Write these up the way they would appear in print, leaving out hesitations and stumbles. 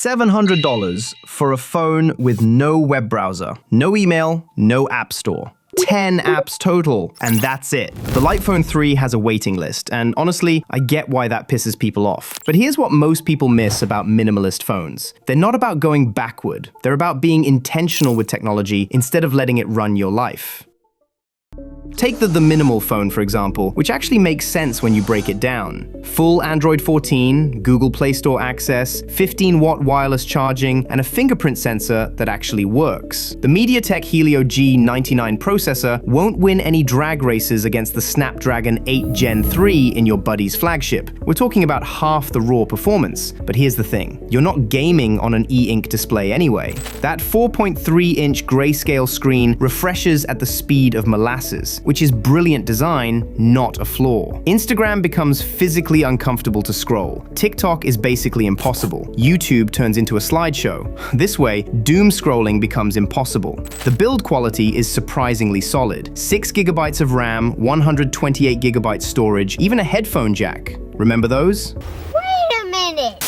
$700 for a phone with no web browser, no email, no app store. 10 apps total, and that's it. The Lite Phone 3 has a waiting list, and honestly, I get why that pisses people off. But here's what most people miss about minimalist phones. They're not about going backward. They're about being intentional with technology instead of letting it run your life. Take the Minimal phone, for example, which actually makes sense when you break it down. Full Android 14, Google Play Store access, 15-watt wireless charging, and a fingerprint sensor that actually works. The MediaTek Helio G99 processor won't win any drag races against the Snapdragon 8 Gen 3 in your buddy's flagship. We're talking about half the raw performance. But here's the thing, you're not gaming on an e-ink display anyway. That 4.3-inch grayscale screen refreshes at the speed of molasses, which is brilliant design, not a flaw. Instagram becomes physically uncomfortable to scroll. TikTok is basically impossible. YouTube turns into a slideshow. This way, doom scrolling becomes impossible. The build quality is surprisingly solid. 6 GB of RAM, 128 GB storage, even a headphone jack. Remember those? Wait a minute!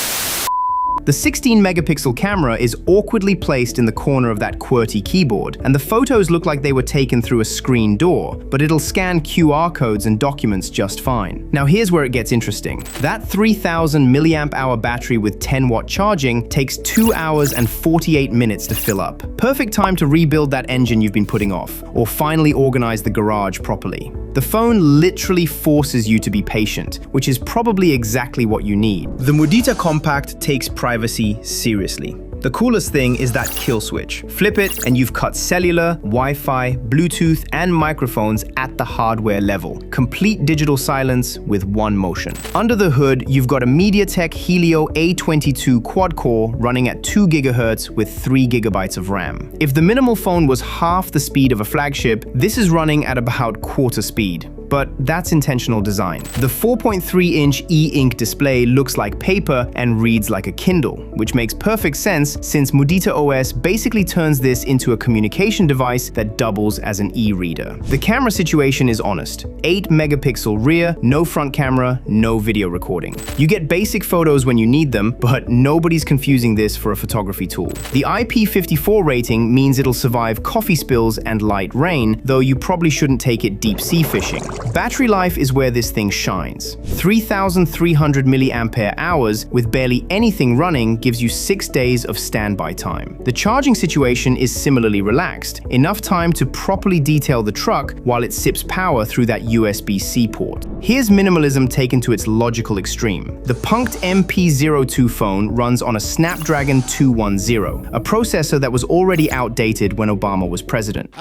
The 16-megapixel camera is awkwardly placed in the corner of that QWERTY keyboard, and the photos look like they were taken through a screen door, but it'll scan QR codes and documents just fine. Now here's where it gets interesting. That 3000 mAh battery with 10-watt charging takes 2 hours and 48 minutes to fill up. Perfect time to rebuild that engine you've been putting off, or finally organize the garage properly. The phone literally forces you to be patient, which is probably exactly what you need. The Mudita Kompakt takes privacy seriously. The coolest thing is that kill switch. Flip it and you've cut cellular, Wi-Fi, Bluetooth, and microphones at the hardware level. Complete digital silence with one motion. Under the hood, you've got a MediaTek Helio A22 quad-core running at 2 GHz with 3 GB of RAM. If the Minimal phone was half the speed of a flagship, this is running at about quarter speed. But that's intentional design. The 4.3-inch e-ink display looks like paper and reads like a Kindle, which makes perfect sense since Mudita OS basically turns this into a communication device that doubles as an e-reader. The camera situation is honest. 8-megapixel rear, no front camera, no video recording. You get basic photos when you need them, but nobody's confusing this for a photography tool. The IP54 rating means it'll survive coffee spills and light rain, though you probably shouldn't take it deep sea fishing. Battery life is where this thing shines. 3,300 mAh with barely anything running gives you 6 days of standby time. The charging situation is similarly relaxed, enough time to properly detail the truck while it sips power through that USB-C port. Here's minimalism taken to its logical extreme. The Punkt MP02 phone runs on a Snapdragon 210, a processor that was already outdated when Obama was president.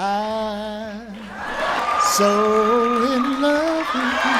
So in love with you.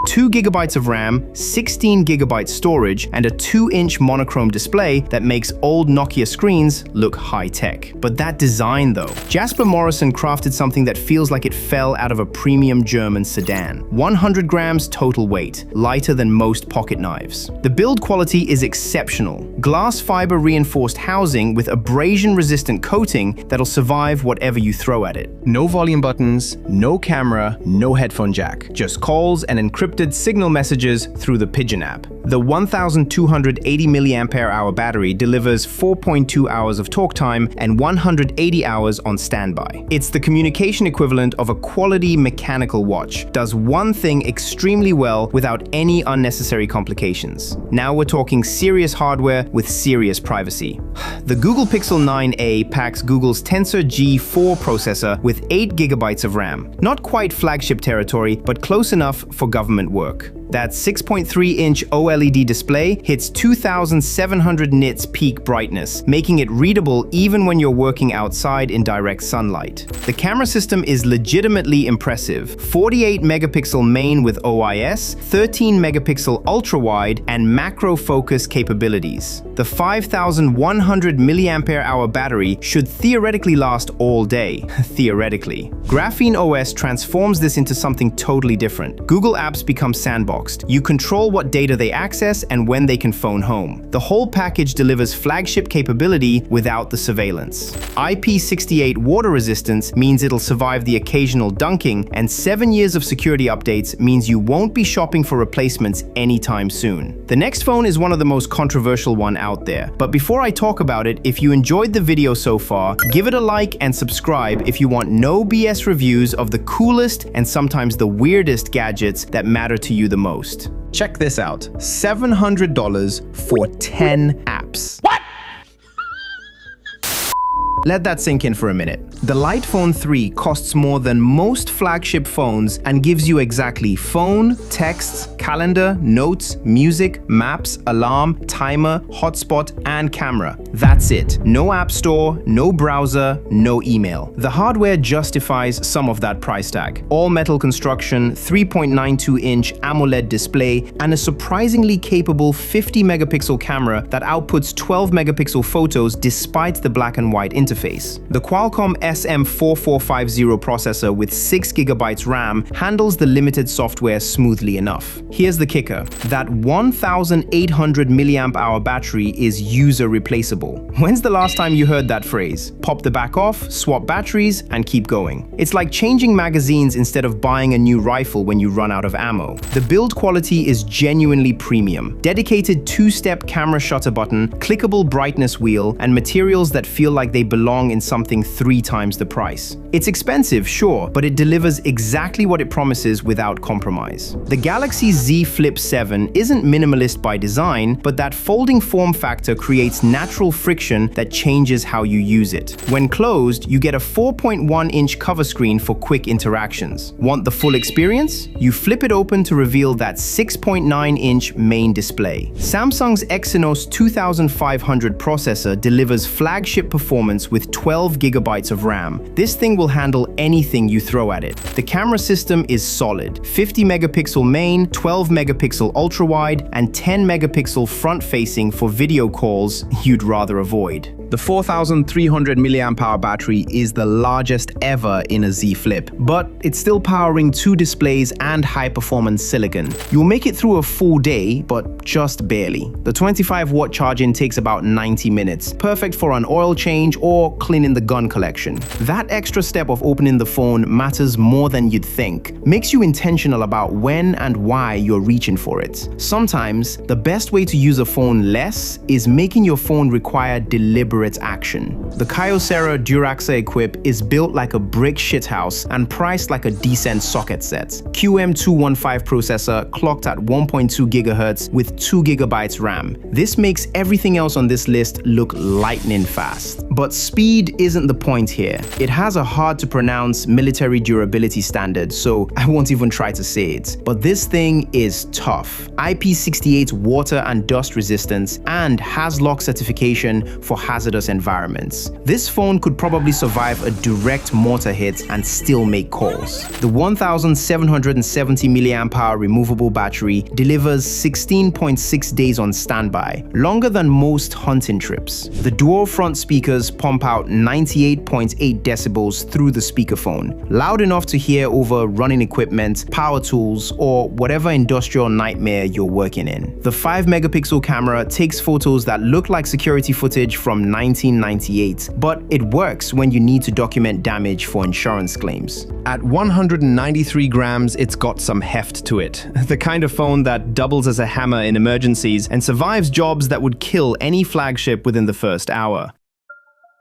2 GB of RAM, 16 GB storage, and a 2-inch monochrome display that makes old Nokia screens look high-tech. But that design though. Jasper Morrison crafted something that feels like it fell out of a premium German sedan. 100 grams total weight, lighter than most pocket knives. The build quality is exceptional. Glass fiber reinforced housing with abrasion-resistant coating that'll survive whatever you throw at it. No volume buttons, no camera, no headphone jack. Just calls and encrypted signal messages through the Pigeon app. The 1,280 mAh battery delivers 4.2 hours of talk time and 180 hours on standby. It's the communication equivalent of a quality mechanical watch. Does one thing extremely well without any unnecessary complications. Now we're talking serious hardware with serious privacy. The Google Pixel 9a packs Google's Tensor G4 processor with 8 GB of RAM. Not quite flagship territory, but close enough for government work. That 6.3-inch OLED display hits 2,700 nits peak brightness, making it readable even when you're working outside in direct sunlight. The camera system is legitimately impressive. 48-megapixel main with OIS, 13-megapixel ultra-wide, and macro focus capabilities. The 5,100 mAh battery should theoretically last all day. Theoretically. GrapheneOS transforms this into something totally different. Google Apps become become sandboxed. You control what data they access and when they can phone home. The whole package delivers flagship capability without the surveillance. IP68 water resistance means it'll survive the occasional dunking, and 7 years of security updates means you won't be shopping for replacements anytime soon. The next phone is one of the most controversial one out there. But before I talk about it, if you enjoyed the video so far, give it a like and subscribe if you want no BS reviews of the coolest and sometimes the weirdest gadgets that matter to you the most. Check this out. $700 for 10 apps. What? Let that sink in for a minute. The Lite Phone 3 costs more than most flagship phones and gives you exactly phone, texts, calendar, notes, music, maps, alarm, timer, hotspot, and camera. That's it. No app store, no browser, no email. The hardware justifies some of that price tag. All metal construction, 3.92-inch AMOLED display, and a surprisingly capable 50-megapixel camera that outputs 12-megapixel photos despite the black and white interface. The Qualcomm SM4450 processor with 6GB RAM handles the limited software smoothly enough. Here's the kicker. That 1,800 mAh battery is user replaceable. When's the last time you heard that phrase? Pop the back off, swap batteries, and keep going. It's like changing magazines instead of buying a new rifle when you run out of ammo. The build quality is genuinely premium. Dedicated 2-step camera shutter button, clickable brightness wheel, and materials that feel like they belong in something 3 times the price. It's expensive, sure, but it delivers exactly what it promises without compromise. The Galaxy Z Flip 7 isn't minimalist by design, but that folding form factor creates natural friction that changes how you use it. When closed, you get a 4.1-inch cover screen for quick interactions. Want the full experience? You flip it open to reveal that 6.9-inch main display. Samsung's Exynos 2500 processor delivers flagship performance with 12GB of RAM. This thing will handle anything you throw at it. The camera system is solid. 50-megapixel main, 12-megapixel ultra-wide, and 10-megapixel front-facing for video calls you'd rather avoid. The 4,300 mAh battery is the largest ever in a Z Flip, but it's still powering 2 displays and high-performance silicon. You'll make it through a full day, but just barely. The 25-watt charging takes about 90 minutes, perfect for an oil change or cleaning the gun collection. That extra step of opening the phone matters more than you'd think. Makes you intentional about when and why you're reaching for it. Sometimes, the best way to use a phone less is making your phone require deliberate action. The KYOCERA DuraXA Equip is built like a brick shithouse and priced like a decent socket set. QM215 processor clocked at 1.2 GHz with 2GB RAM. This makes everything else on this list look lightning fast. But speed isn't the point here. It has a hard to pronounce military durability standard, so I won't even try to say it. But this thing is tough. IP68 water and dust resistance and HAZLOC certification for hazardous environments. This phone could probably survive a direct mortar hit and still make calls. The 1,770 mAh removable battery delivers 16.6 days on standby, longer than most hunting trips. The dual front speakers pump out 98.8 decibels through the speakerphone, loud enough to hear over running equipment, power tools, or whatever industrial nightmare you're working in. The 5-megapixel camera takes photos that look like security footage from 1998, but it works when you need to document damage for insurance claims. At 193 grams, it's got some heft to it. The kind of phone that doubles as a hammer in emergencies and survives jobs that would kill any flagship within the first hour.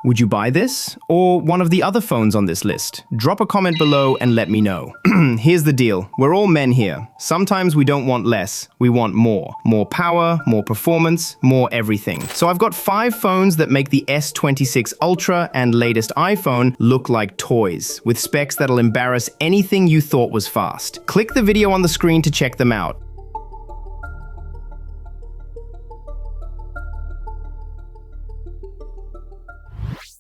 Would you buy this or one of the other phones on this list? Drop a comment below and let me know. Here's the deal. We're all men here. Sometimes we don't want less, we want more. More power, more performance, more everything. So I've got 5 phones that make the S26 Ultra and latest iPhone look like toys, with specs that'll embarrass anything you thought was fast. Click the video on the screen to check them out.